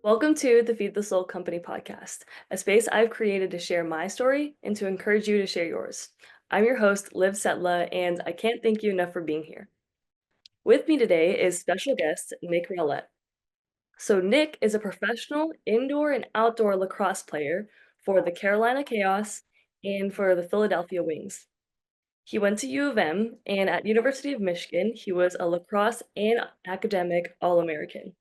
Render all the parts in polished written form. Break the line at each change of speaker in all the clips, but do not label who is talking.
Welcome to the Feed the Soul Company podcast, a space I've created to share my story and to encourage you to share yours. I'm your host, Liv Setla, and I can't thank you enough for being here. With me today is special guest Nick Rowlett. So, Nick is a professional indoor and outdoor lacrosse player for the Carolina Chaos and for the Philadelphia Wings. He went to U of M, and at University of Michigan, he was a lacrosse and academic All-American.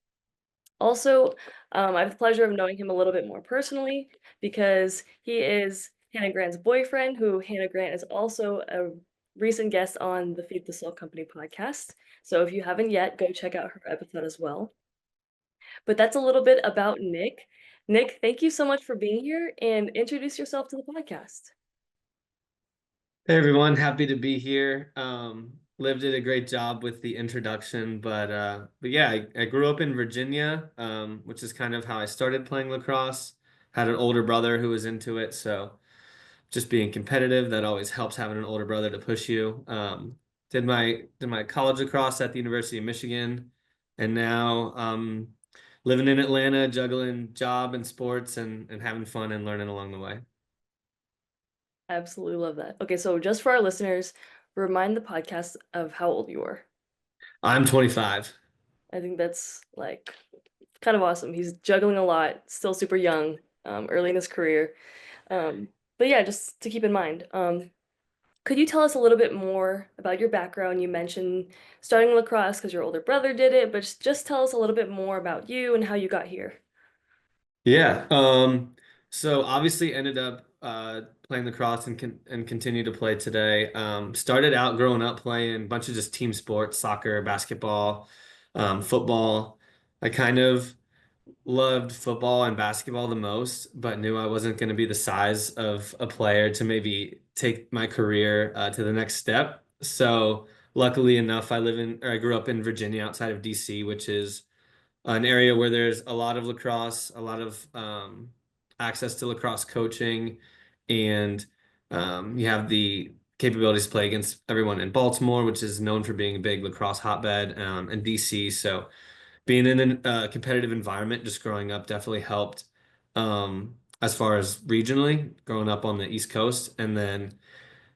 Also, I have the pleasure of knowing him a little bit more personally because he is Hannah Grant's boyfriend, who Hannah Grant is also a recent guest on the Feed the Soul Company podcast. So if you haven't yet, go check out her episode as well. But that's a little bit about Nick. Nick, thank you so much for being here and introduce yourself to the podcast.
Hey everyone, happy to be here. Liv did a great job with the introduction, but yeah, I grew up in Virginia, which is kind of how I started playing lacrosse. Had an older brother who was into it, so just being competitive, that always helps having an older brother to push you. Did my college lacrosse at the University of Michigan, and now living in Atlanta, juggling job and sports and having fun and learning along the way.
Absolutely love that. Okay, so just for our listeners, remind the podcast of how old you are.
I'm 25.
I think that's like kind of awesome. He's juggling a lot, still super young, early in his career. Um, but yeah, just to keep in mind, could you tell us a little bit more about your background? You mentioned starting lacrosse because your older brother did it, but just tell us a little bit more about you and how you got here.
Yeah. So obviously ended up playing lacrosse and continue to play today. Started out growing up playing a bunch of just team sports, soccer, basketball, football. I kind of loved football and basketball the most, but knew I wasn't going to be the size of a player to maybe take my career to the next step. So luckily enough, I grew up in Virginia outside of DC, which is an area where there's a lot of lacrosse, a lot of access to lacrosse coaching, and you have the capabilities to play against everyone in Baltimore, which is known for being a big lacrosse hotbed, and DC. So being in a competitive environment just growing up definitely helped as far as regionally, growing up on the East Coast, and then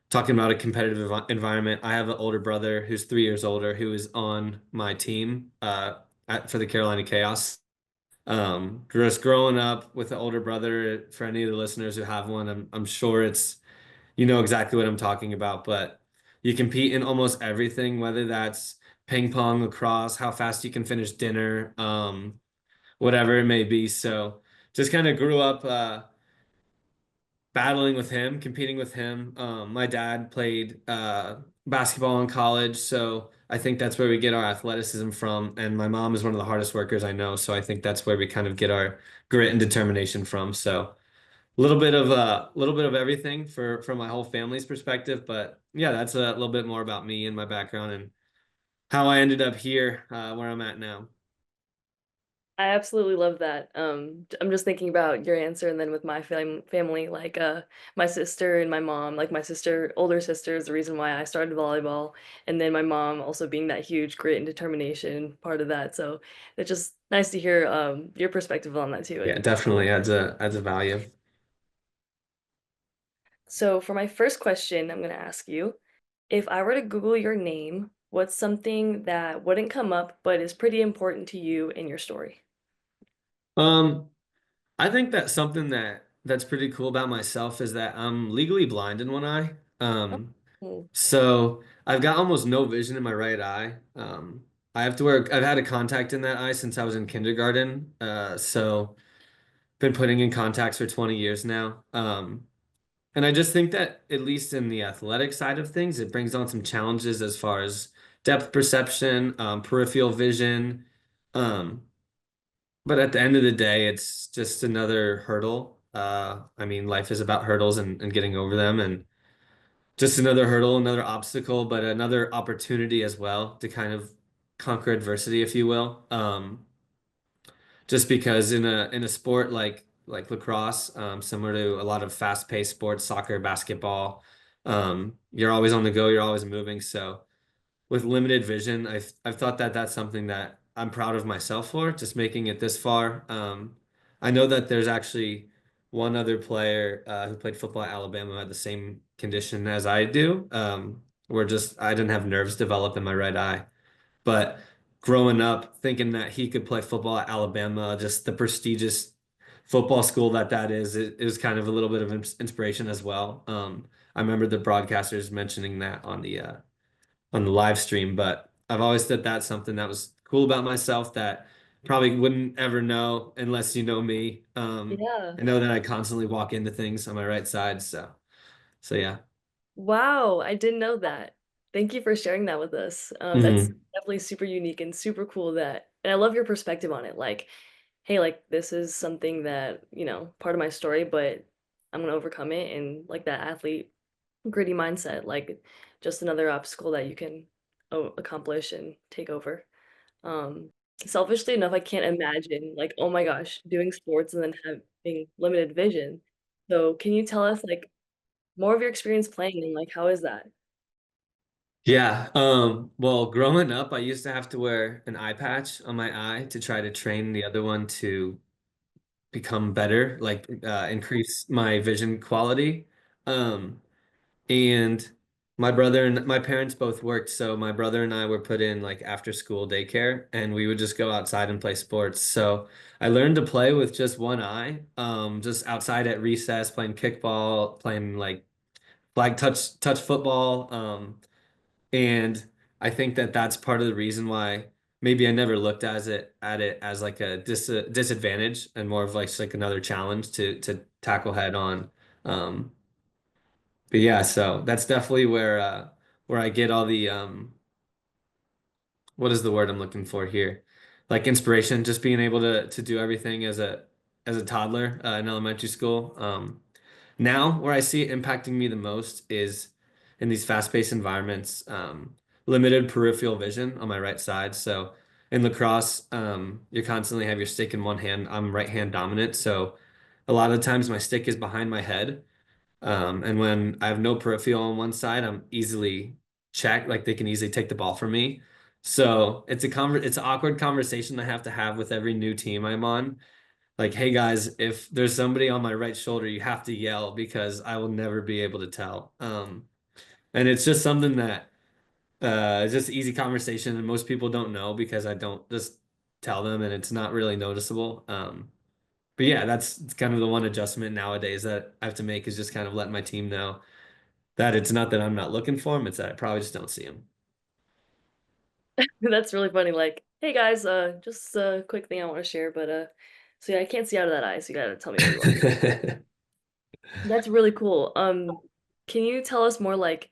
talking about a competitive environment. I have an older brother who's 3 years older who is on my team for the Carolina Chaos. Just growing up with an older brother, for any of the listeners who have one, I'm sure you know exactly what I'm talking about, but you compete in almost everything, whether that's ping pong, lacrosse, how fast you can finish dinner, whatever it may be. So just kind of grew up battling with him, competing with him. My dad played basketball in college, so I think that's where we get our athleticism from. And my mom is one of the hardest workers I know, so I think that's where we kind of get our grit and determination from. So a little bit of everything for from my whole family's perspective, but yeah, that's a little bit more about me and my background and how I ended up here where I'm at now.
I absolutely love that. I'm just thinking about your answer, and then with my family, like my sister and my mom, like my sister, older sister is the reason why I started volleyball, and then my mom also being that huge grit and determination part of that. So it's just nice to hear your perspective on that too.
Yeah,
And
definitely adds a value.
so for my first question, I'm gonna ask you, if I were to Google your name, what's something that wouldn't come up but is pretty important to you in your story?
Um, I think that something that's pretty cool about myself is that I'm legally blind in one eye.
Oh,
So I've got almost no vision in my right eye. I've had a contact in that eye since I was in kindergarten. So been putting in contacts for 20 years now. And I just think that at least in the athletic side of things, it brings on some challenges as far as depth perception, peripheral vision. Um, but at the end of the day, it's just another hurdle. I mean, life is about hurdles and getting over them, and just another hurdle, another obstacle, but another opportunity as well to kind of conquer adversity, if you will. Just because in a sport like lacrosse, similar to a lot of fast-paced sports, soccer, basketball, you're always on the go, you're always moving. So with limited vision, I've thought that that's something that I'm proud of myself for, just making it this far. I know that there's actually one other player who played football at Alabama who had the same condition as I do, where just I didn't have nerves develop in my right eye. But growing up, thinking that he could play football at Alabama, just the prestigious football school that is, it was kind of a little bit of inspiration as well. I remember the broadcasters mentioning that on the live stream, but I've always said that's something that was cool about myself that probably wouldn't ever know unless you know me.
Yeah.
I know that I constantly walk into things on my right side, so yeah.
Wow, I didn't know that. Thank you for sharing that with us. That's
Hmm.
definitely super unique and super cool that, and I love your perspective on it. Like, hey, like this is something that, part of my story, but I'm gonna overcome it and like that athlete gritty mindset, like just another obstacle that you can accomplish and take over. Um, Selfishly enough, I can't imagine like, oh my gosh, doing sports and then having limited vision. So can you tell us like more of your experience playing and like how is that?
Yeah. Well, growing up, I used to have to wear an eye patch on my eye to try to train the other one to become better, like increase my vision quality. Um, and my brother and my parents both worked, so my brother and I were put in like after school daycare, and we would just go outside and play sports. So I learned to play with just one eye, just outside at recess, playing kickball, playing like flag touch football. And I think that that's part of the reason why maybe I never looked at it as like a disadvantage and more of like just like another challenge to tackle head on. Um, but yeah, so that's definitely where I get all the what is the word I'm looking for here? Like inspiration, just being able to do everything as a toddler in elementary school. Now, where I see it impacting me the most is in these fast-paced environments, limited peripheral vision on my right side. So in lacrosse, you constantly have your stick in one hand. I'm right hand dominant, so a lot of times my stick is behind my head. And when I have no peripheral on one side, I'm easily checked, like they can easily take the ball from me. So it's an awkward conversation I have to have with every new team I'm on. Like, hey guys, if there's somebody on my right shoulder, you have to yell because I will never be able to tell. And it's just something that it's just easy conversation, and most people don't know because I don't just tell them, and it's not really noticeable. But yeah, that's kind of the one adjustment nowadays that I have to make is just kind of letting my team know that it's not that I'm not looking for them, it's that I probably just don't see
That's really funny. Like, hey guys, just a quick thing I want to share, but so yeah, I can't see out of that eye, so you gotta tell me where you are.
them.
That's really cool. Can you tell us more like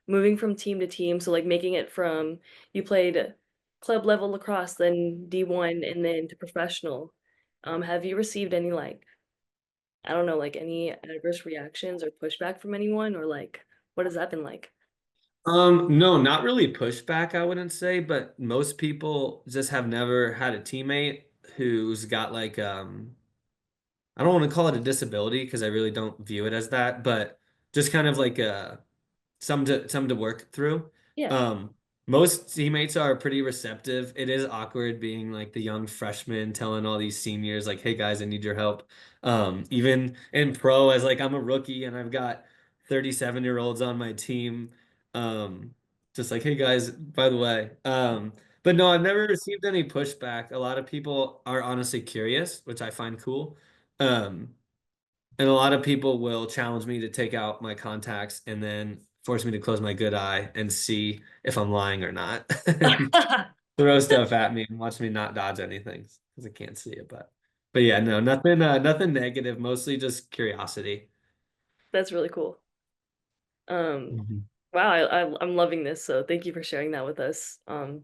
moving from team to team? So like making it from you played club level lacrosse, then D1, and then to professional. Have you received any like, I don't know, like any adverse reactions or pushback from anyone, or like what has that been like?
No, not really pushback, I wouldn't say, but most people just have never had a teammate who's got like I don't want to call it a disability because I really don't view it as that, but just kind of like some to work through.
Yeah.
Um, Most teammates are pretty receptive. It is awkward being like the young freshman telling all these seniors like, "Hey guys, I need your help." Even in pro, as like I'm a rookie and I've got 37-year-olds on my team. Um, just like, "Hey guys, by the way." But no, I've never received any pushback. A lot of people are honestly curious, which I find cool. Um, and a lot of people will challenge me to take out my contacts and then force me to close my good eye and see if I'm lying or not. And throw stuff at me and watch me not dodge anything because I can't see it. But yeah, no, nothing negative, mostly just curiosity.
That's really cool. Um,
Mhm.
wow, I'm loving this, so thank you for sharing that with us.
Of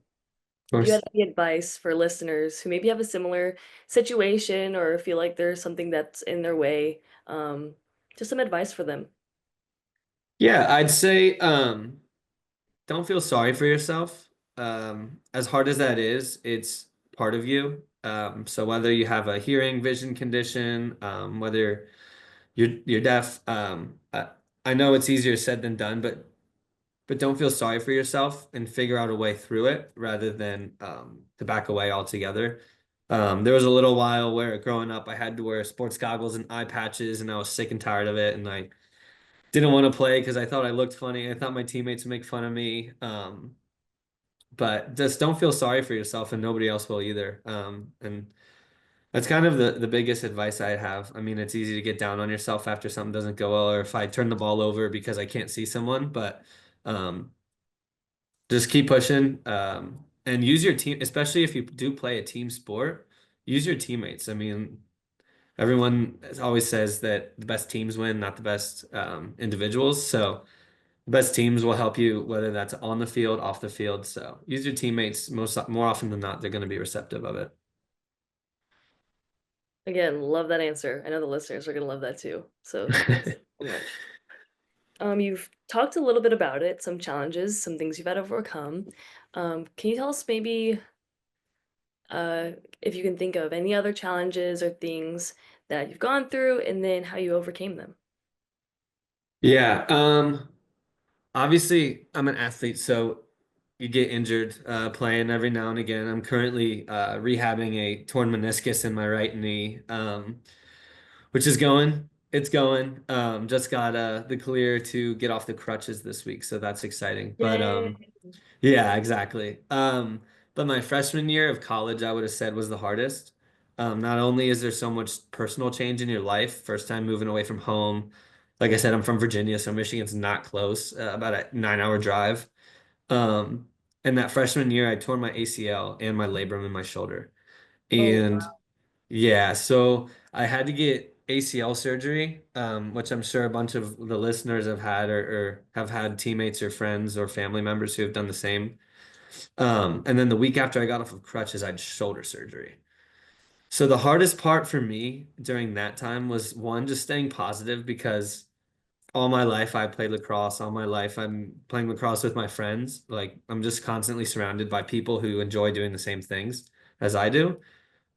If you had
course.
any advice for listeners who maybe have a similar situation or feel like there's something that's in their way, just some advice for them.
Yeah, I'd say don't feel sorry for yourself. As hard as that is, it's part of you. So whether you have a hearing vision condition, whether you're deaf, I know it's easier said than done, but but don't feel sorry for yourself and figure out a way through it rather than to back away altogether. There was a little while where growing up, I had to wear sports goggles and eye patches, and I was sick and tired of it. And I didn't want to play because I thought I looked funny. I thought my teammates would make fun of me. But just don't feel sorry for yourself, and nobody else will either. And that's kind of the biggest advice I have. I mean, it's easy to get down on yourself after something doesn't go well, or if I turn the ball over because I can't see someone, but um, just keep pushing, and use your team, especially if you do play a team sport, use your teammates. I mean, everyone always says that the best teams win, not the best individuals. So the best teams will help you, whether that's on the field, off the field. So use your teammates more often than not, they're going to be receptive of it.
Again, love that answer. I know the listeners are gonna love that too. So thanks so much. You've talked a little bit about it, some challenges, some things you've had to overcome. Can you tell us maybe uh, if you can think of any other challenges or things that you've gone through and then how you overcame them?
Yeah. Obviously, I'm an athlete, so you get injured playing every now and again. I'm currently rehabbing a torn meniscus in my right knee, which is going. It's going. Just got the clear to get off the crutches this week, so that's exciting. But
Yay.
yeah, exactly. But my freshman year of college, I would have said was the hardest. Not only is there so much personal change in your life, first time moving away from home. Like I said, I'm from Virginia, so Michigan's not close, about a 9 hour drive. Um, and that freshman year, I tore my ACL and my labrum in my shoulder.
Oh,
And
wow.
yeah, so I had to get ACL surgery, which I'm sure a bunch of the listeners have had or have had teammates or friends or family members who have done the same. And then the week after I got off of crutches, I had shoulder surgery. So the hardest part for me during that time was one, just staying positive because all my life I played lacrosse. All my life I'm playing lacrosse with my friends. Like I'm just constantly surrounded by people who enjoy doing the same things as I do.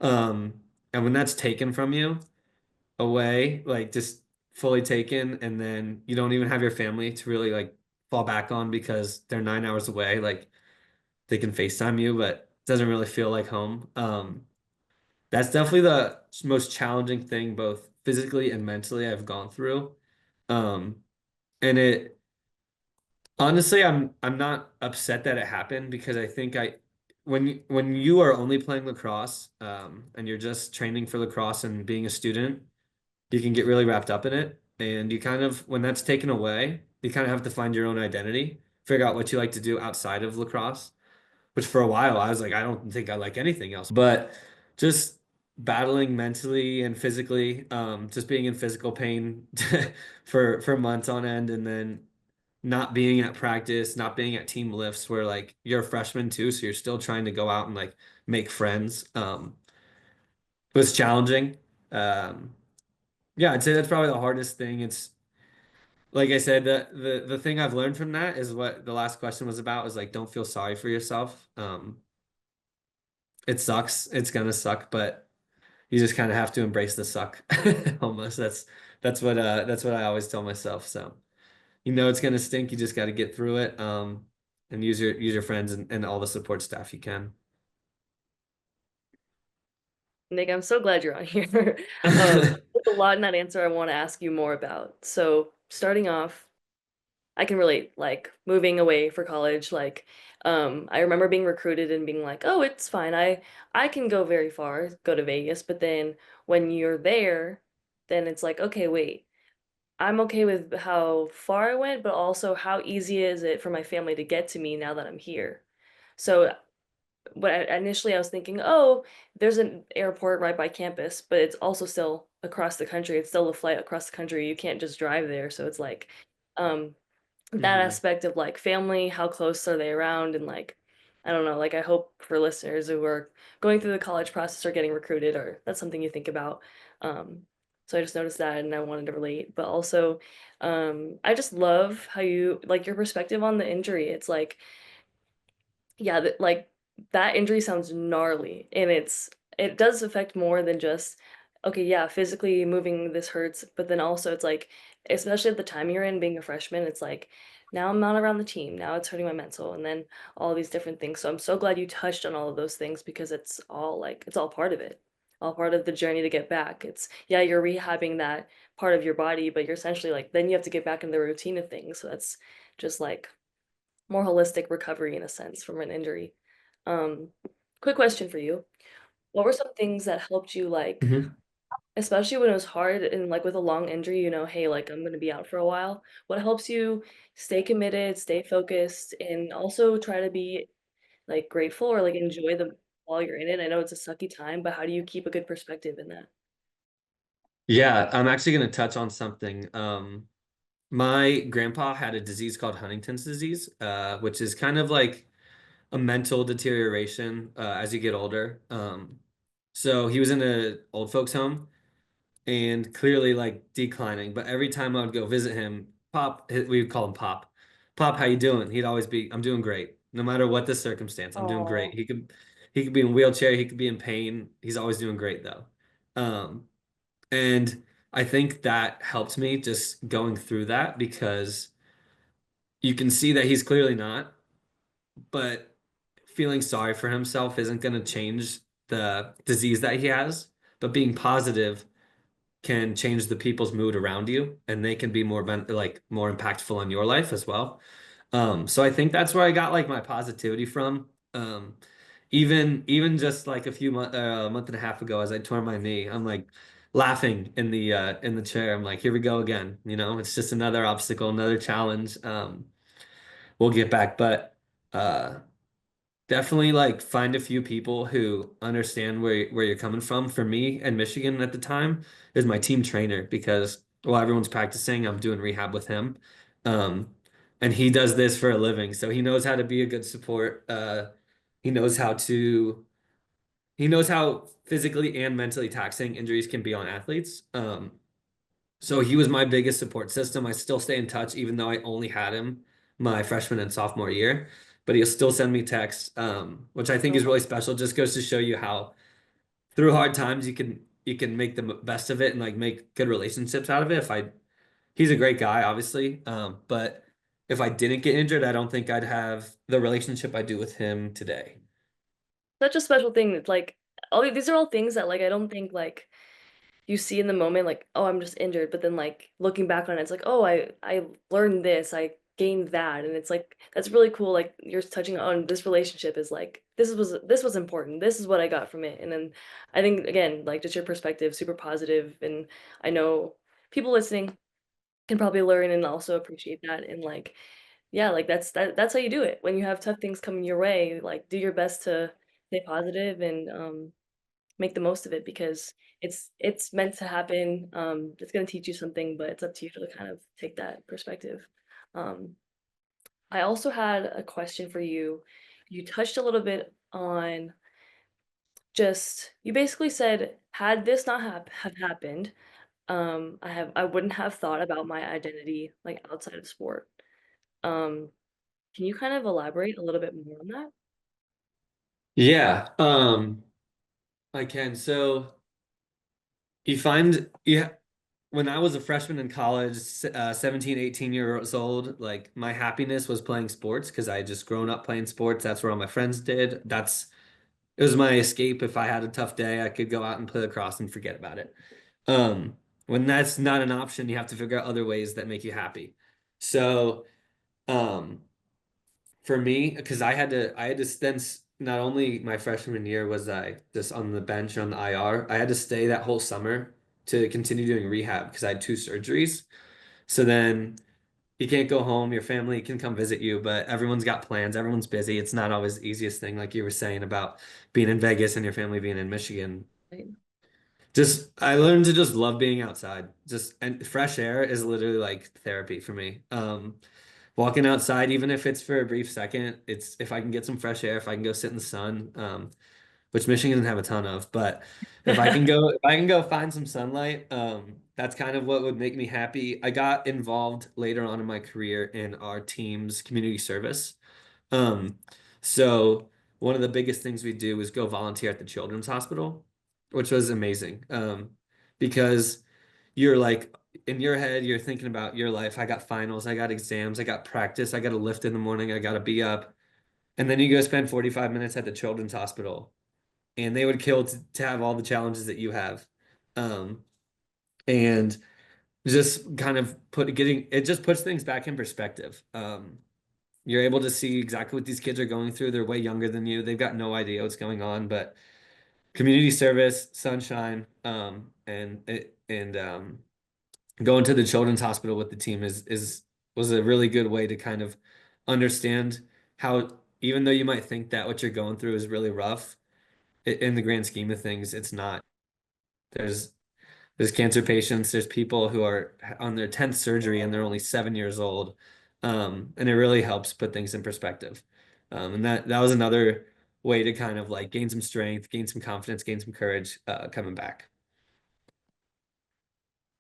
Um, and when that's taken from you away, like just fully taken, and then you don't even have your family to really like fall back on because they're 9 hours away. Like they can FaceTime you, but it doesn't really feel like home. That's definitely the most challenging thing, both physically and mentally, I've gone through. Um, and it honestly, I'm not upset that it happened because I think when you are only playing lacrosse, and you're just training for lacrosse and being a student, you can get really wrapped up in it. And you kind of, when that's taken away, you kind of have to find your own identity, figure out what you like to do outside of lacrosse, which for a while I was like, I don't think I like anything else. But just battling mentally and physically, just being in physical pain for months on end, and then not being at practice, not being at team lifts where like you're a freshman too, so you're still trying to go out and like make friends. Was challenging. Um, yeah, I'd say that's probably the hardest thing. It's like I said, the thing I've learned from that is what the last question was about, is like don't feel sorry for yourself. It sucks. It's gonna suck, but you just kind of have to embrace the suck almost. That's what I always tell myself. So you know it's gonna stink. You just got to get through it. And use your friends and all the support staff you can.
Nick, I'm so glad you're on here. There's a lot in that answer I want to ask you more about. So, starting off, I can relate, like moving away for college, like I remember being recruited and being like, "Oh, it's fine. I can go very far, go to Vegas." But then when you're there, then it's like, "Okay, wait. I'm okay with how far I went, but also how easy is it for my family to get to me now that I'm here?" So initially I was thinking, oh, there's an airport right by campus, but it's also still across the country. It's still a flight across the country. You can't just drive there. So it's like, um, that
Hmm.
aspect of like family, how close are they around? And like, I don't know, like I hope for listeners who are going through the college process or getting recruited, or that's something you think about. Um, so I just noticed that and I wanted to relate, but also, I just love how you like your perspective on the injury. It's like, yeah, like that injury sounds gnarly and it does affect more than just okay, yeah, physically moving this hurts, but then also it's like especially at the time you're in being a freshman, it's like now I'm not around the team. Now it's hurting my mental, and then all these different things. So I'm so glad you touched on all of those things because it's all part of it, all part of the journey to get back. It's yeah, you're rehabbing that part of your body, but you're essentially like then you have to get back in the routine of things. So that's just like more holistic recovery in a sense from an injury. Um, quick question for you. What were some things that helped you like
Mhm.
especially when it was hard and, like, with a long injury, you know, "Hey, like, I'm gonna be out for a while." What helps you stay committed, stay focused, and also try to be, like, grateful or, like, enjoy the while you're in it? I know it's a sucky time, but how do you keep a good perspective in that?
Yeah, I'm actually going to touch on something. My grandpa had a disease called Huntington's disease, which is kind of like a mental deterioration as you get older. So he was in an old folks home and clearly like declining. But every time I would go visit him, we would call him Pop. Pop, how you doing? He'd always be, I'm doing great. No matter what the circumstance, I'm doing great.
Oh,
He could be in a wheelchair, he could be in pain. He's always doing great though. Um, and I think that helped me just going through that because you can see that he's clearly not, but feeling sorry for himself isn't going to change the disease that he has. But being positive can change the people's mood around you, and they can be more impactful in your life as well. So I think that's where I got like my positivity from. Even just like a month and a half ago, as I tore my knee, I'm like laughing in the chair. I'm like, here we go again. You know, it's just another obstacle, another challenge. We'll get back, but uh, definitely like find a few people who understand where you're coming from. For me in Michigan at the time is my team trainer because while everyone's practicing, I'm doing rehab with him. Um, and he does this for a living, so he knows how to be a good support. He knows how to he knows how physically and mentally taxing injuries can be on athletes. So he was my biggest support system. I still stay in touch, even though I only had him my freshman and sophomore year. But he'll still send me texts, which I think
so
is really
much.
special. Just goes to show you how through hard times you can make the best of it and like make good relationships out of it. He's a great guy, obviously, but if I didn't get injured, I don't think I'd have the relationship I do with him today.
Such a special thing that, like all these are all things that, like, I don't think, like, you see in the moment, like, "Oh, I'm just injured," but then, like, looking back on it, it's like, "Oh, I learned this, I gained that," and it's like, that's really cool, like, you're touching on this relationship is like, this was important, this is what I got from it," and then I think, again, like, just your perspective, super positive, and I know people listening can probably learn and also appreciate that, and, like, yeah, like, that's how you do it. When you have tough things coming your way, like, do your best to stay positive and, make the most of it because it's meant to happen. It's gonna teach you something, but it's up to you to kind of take that perspective. Um, I also had a question for you. You touched a little bit on just you basically said, had this not have happened, I wouldn't have thought about my identity like outside of sport. Um, can you kind of elaborate a little bit more on that?
Yeah, I can. So you find yeah. When I was a freshman in college, 17, 18 years old, like my happiness was playing sports because I had just grown up playing sports. That's where all my friends did. It was my escape. If I had a tough day, I could go out and play lacrosse and forget about it. When that's not an option, you have to figure out other ways that make you happy. So, um, for me, because I had to then not only my freshman year was I just on the bench on the IR, I had to stay that whole summer to continue doing rehab because I had two surgeries. So then you can't go home, your family can come visit you, but everyone's got plans, everyone's busy. It's not always the easiest thing, like you were saying about being in Vegas and your family being in Michigan.
Right?
Just I learned to just love being outside. Just and fresh air is literally like therapy for me. Walking outside, even if it's for a brief second, it's if I can get some fresh air, if I can go sit in the sun, which Michigan doesn't have a ton of, but if I can go find some sunlight, that's kind of what would make me happy. I got involved later on in my career in our team's community service. Um, so one of the biggest things we do is go volunteer at the children's hospital, which was amazing. Because you're like in your head, you're thinking about your life. I got finals, I got exams, I got practice, I got to lift in the morning, I got to be up. And then you go spend 45 minutes at the children's hospital, and they would kill to have all the challenges that you have. Um, and just kind of getting it just puts things back in perspective. You're able to see exactly what these kids are going through. They're way younger than you. They've got no idea what's going on, but community service, sunshine, and going to the children's hospital with the team is was a really good way to kind of understand how, even though you might think that what you're going through is really rough, in the grand scheme of things, it's not. There's there's cancer patients, there's people who are on their 10th surgery and they're only 7 years old. And it really helps put things in perspective. And that was another way to kind of like gain some strength, gain some confidence, gain some courage, coming back.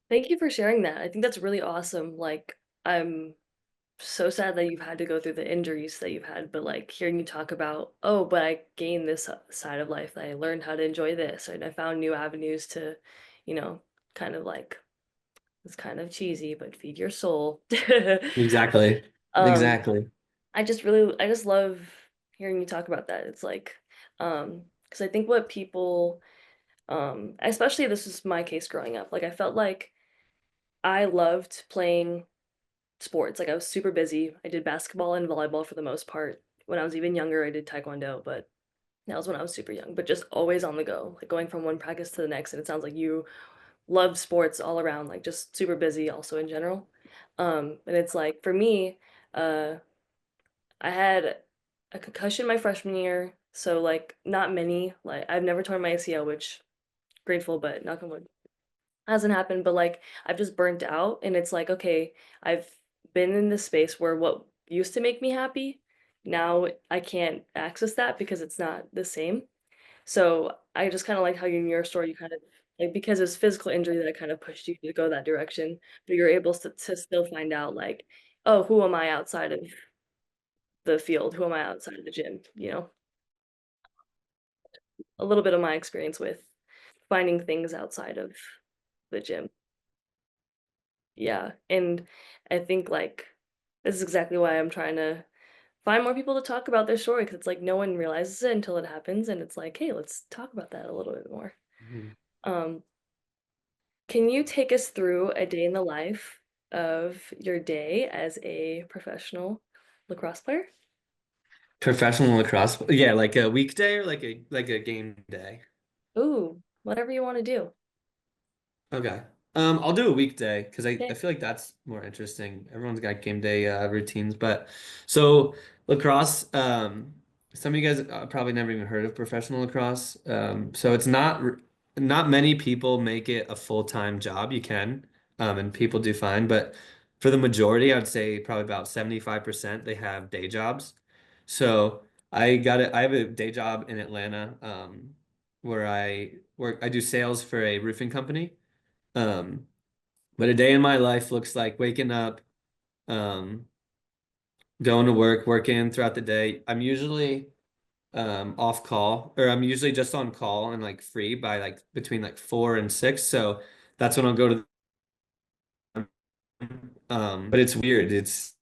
Thank you for sharing that. I think that's really awesome. Like, I'm so sad that you've had to go through the injuries that you've had, but like hearing you talk about, oh, but I gained this side of life. I learned how to enjoy this, and I found new avenues to, you know, kind of like it's kind of cheesy, but feed your soul.
Exactly.
Um,
Exactly.
I just love hearing you talk about that. It's like, because I think what people, especially this is my case growing up, like I felt like I loved playing sports. Like I was super busy. I did basketball and volleyball for the most part. When I was even younger, I did taekwondo, but that was when I was super young, but just always on the go, like going from one practice to the next. And it sounds like you love sports all around, like just super busy also in general. And it's like for me, uh, I had a concussion my freshman year, so like not many. Like I've never torn my ACL, which grateful, but knock on wood hasn't happened. But like I've just burnt out, and it's like okay, I've been in this space where what used to make me happy, now I can't access that because it's not the same. So I just kind of like how in your story you kind of like because it's physical injury that kind of pushed you to go that direction, but you're able to still find out like, oh, who am I outside of the field? Who am I outside of the gym? You know, a little bit of my experience with finding things outside of the gym. Yeah, and I think like this is exactly why I'm trying to find more people to talk about their story because it's like no one realizes it until it happens, and it's like, hey, let's talk about that a little bit more.
Mhm.
Um, can you take us through a day in the life of your day as a professional lacrosse player?
Professional lacrosse, yeah, like a weekday or like a game day.
Ooh, whatever you want to do.
Okay. I'll do a weekday because I
Okay.
feel like that's more interesting. Everyone's got game day routines, but so lacrosse, some of you guys probably never even heard of professional lacrosse. So it's not many people make it a full-time job. You can, and people do fine, but for the majority, I'd say probably about 75% they have day jobs. So I have a day job in Atlanta, where I do sales for a roofing company. Um, but a day in my life looks like waking up, um, going to work, working throughout the day. I'm usually off call, or I'm usually just on call and like free by like between like 4 and 6. So that's when I'll go to but it's weird. It's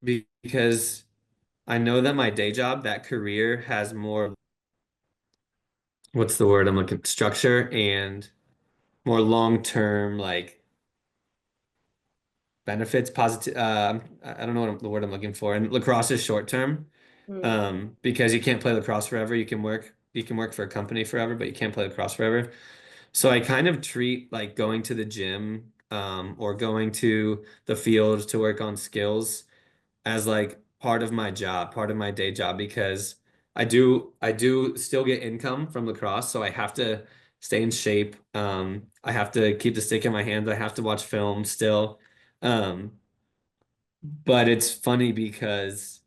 because I know that my day job, that career has more, what's the word I'm looking, structure and more long-term like benefits, positive. I don't know the word I'm looking for. And lacrosse is short term,
Hmm.
because you can't play lacrosse forever. You can work for a company forever, but you can't play lacrosse forever. So I kind of treat like going to the gym, or going to the field to work on skills as like part of my job, part of my day job, because I do still get income from lacrosse, so I have to stay in shape. I have to keep the stick in my hands. I have to watch film still. Um, but it's funny because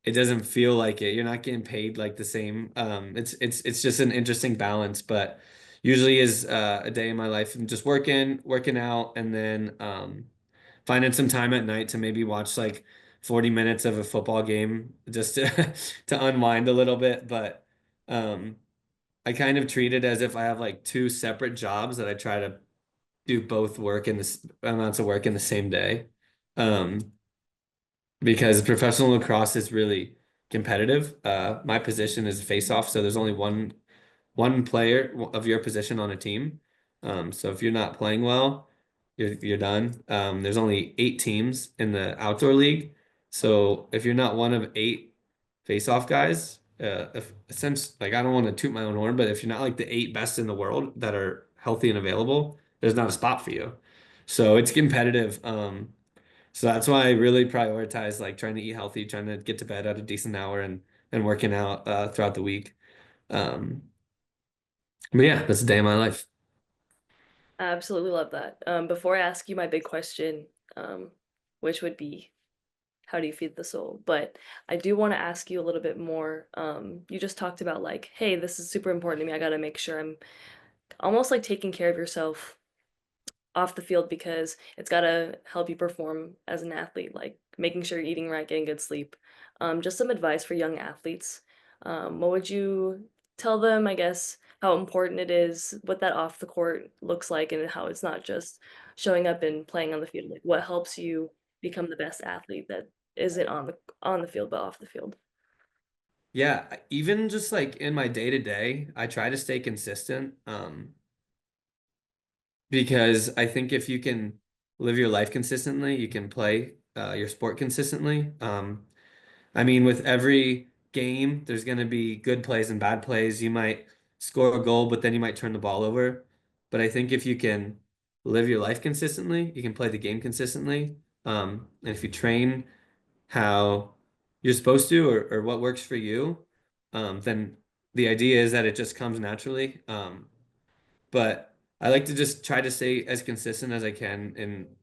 it doesn't feel like it. You're not getting paid like the same. It's just an interesting balance, but usually is a day in my life and just working out, and then finding some time at night to maybe watch like 40 minutes of a football game just to to unwind a little bit. But um I kind of treat it as if I have like two separate jobs that I try to do both work in this amounts of work in the same day. Um, because professional lacrosse is really competitive. My position is face off, so there's only one player of your position on a team. So if you're not playing well, you're done. There's only 8 teams in the outdoor league. So if you're not one of 8 face-off guys, if since like I don't want to toot my own horn, but if you're not like the 8 best in the world that are healthy and available, there's not a spot for you. So it's competitive. So that's why I really prioritize like trying to eat healthy, trying to get to bed at a decent hour and working out throughout the week. Um, but yeah, that's a day in my life.
I absolutely love that. Before I ask you my big question, um, which would be how do you feed the soul? But I do want to ask you a little bit more. You just talked about like, hey, this is super important to me. I got to make sure I'm almost like taking care of yourself off the field because it's got to help you perform as an athlete, like making sure you're eating right, getting good sleep. Just some advice for young athletes. What would you tell them, I guess, how important it is, what that off the court looks like, and how it's not just showing up and playing on the field? Like what helps you become the best athlete that isn't on the field but off the field?
Yeah, even just like in my day to day, I try to stay consistent. Because I think if you can live your life consistently, you can play your sport consistently. I mean, with every game, there's going to be good plays and bad plays. You might score a goal, but then you might turn the ball over. But I think if you can live your life consistently, you can play the game consistently. And if you train how you're supposed to or what works for you, then the idea is that it just comes naturally. But I like to just try to stay as consistent as I can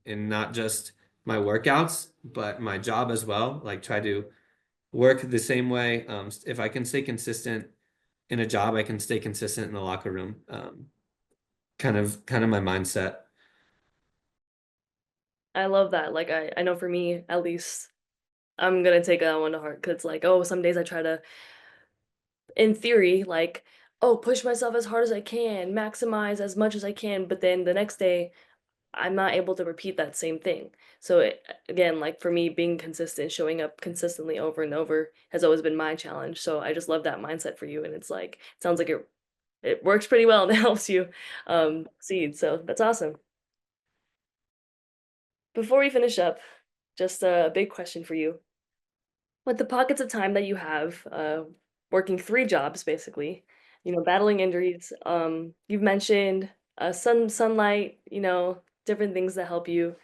in not just my workouts, but my job as well. Like try to work the same way. If I can stay consistent in a job, I can stay consistent in the locker room. Kind of my mindset.
I love that. Like I know for me, at least, I'm gonna take that one to heart because it's like, oh, some days I try to in theory, like, oh, push myself as hard as I can, maximize as much as I can, but then the next day, I'm not able to repeat that same thing. So again, like for me, being consistent, showing up consistently over and over has always been my challenge. So I just love that mindset for you, and it's like it sounds like it works pretty well and it helps you succeed. So that's awesome. Before we finish up, just a big question for you. With the pockets of time that you have, working 3 jobs basically, battling injuries, you've mentioned, sunlight, different things that help you,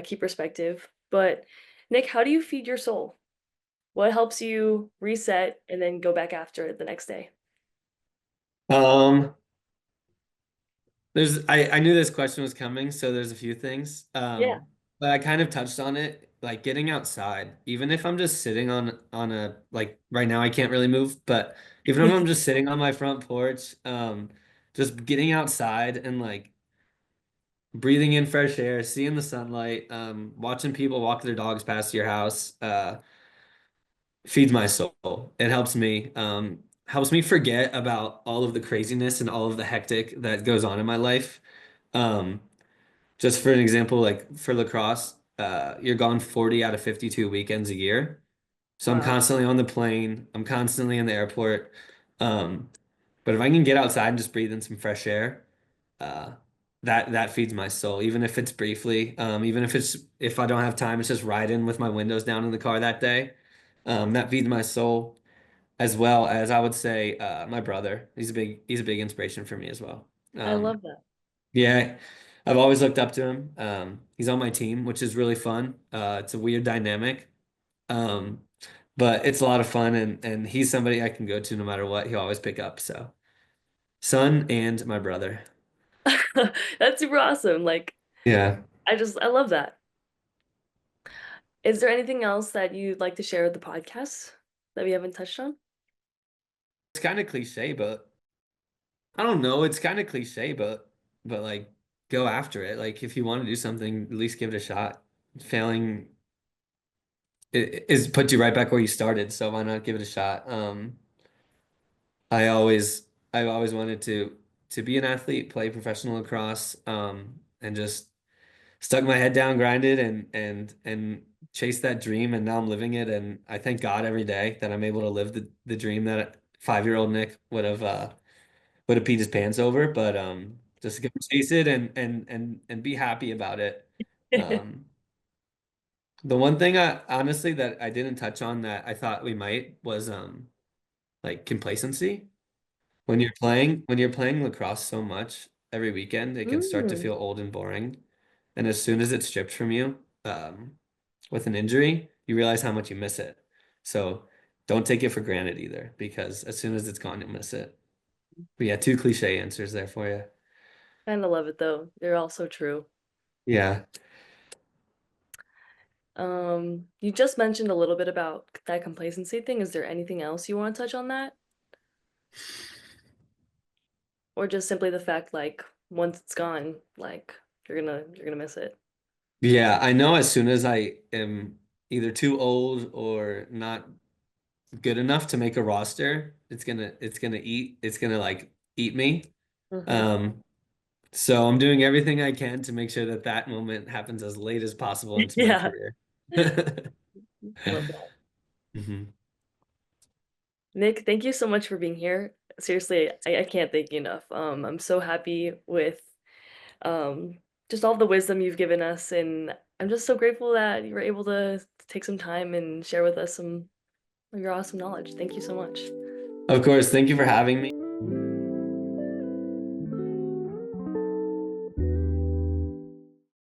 keep perspective. But Nick, how do you feed your soul? What helps you reset and then go back after it the next day?
Um, I knew this question was coming, so there's a few things.
Yeah.
But I kind of touched on it, like getting outside, even if I'm just sitting on a like right now I can't really move, but even if I'm just sitting on my front porch, just getting outside and like breathing in fresh air, seeing the sunlight, watching people walk their dogs past your house, feeds my soul. It helps me forget about all of the craziness and all of the hectic that goes on in my life. Um, just for an example, like for lacrosse, you're gone 40 out of 52 weekends a year. So I'm
Wow.
constantly on the plane. I'm constantly in the airport. Um, but if I can get outside and just breathe in some fresh air, uh, that feeds my soul, even if it's briefly. Even if I don't have time, it's just riding with my windows down in the car that day. That feeds my soul, as well as I would say my brother. He's a big inspiration for me as well.
I
Um,
love that.
yeah, I've always looked up to him. He's on my team, which is really fun. It's a weird dynamic. Um, but it's a lot of fun and he's somebody I can go to no matter what. He'll always pick up. So son and my brother.
That's super awesome. Like
Yeah.
I love that. Is there anything else that you'd like to share with the podcast that we haven't touched on?
It's kind of cliche, but I don't know. It's kind of cliche, but like go after it. Like if you want to do something, at least give it a shot. Failing is puts you right back where you started, so why not give it a shot? I always wanted to be an athlete, play professional lacrosse. and just stuck my head down, grinded, and chased that dream, and now I'm living it. And I thank God every day that I'm able to live the dream that 5-year-old Nick would have peed his pants over, but just go chase it and be happy about it. Um, the one thing I honestly that I didn't touch on that I thought we might was like complacency. When you're playing lacrosse so much every weekend, it can start to
Mm.
feel old and boring. And as soon as it's stripped from you, with an injury, you realize how much you miss it. So don't take it for granted either, because as soon as it's gone, you'll miss it. But yeah, two cliche answers there for you.
Kind of love it though. They're all so true.
Yeah.
You just mentioned a little bit about that complacency thing. Is there anything else you want to touch on that? Or just simply the fact like once it's gone, like you're gonna miss it.
Yeah, I know as soon as I am either too old or not good enough to make a roster, it's gonna like eat me.
Hmm.
Um, so I'm doing everything I can to make sure that that moment happens as late as possible into my
Yeah,
career.
love that.
Mhm.
Nick, thank you so much for being here. Seriously, I can't thank you enough. I'm so happy with um just all the wisdom you've given us, and I'm just so grateful that you were able to take some time and share with us some of your awesome knowledge. Thank you so much.
Of course, thank you for having me.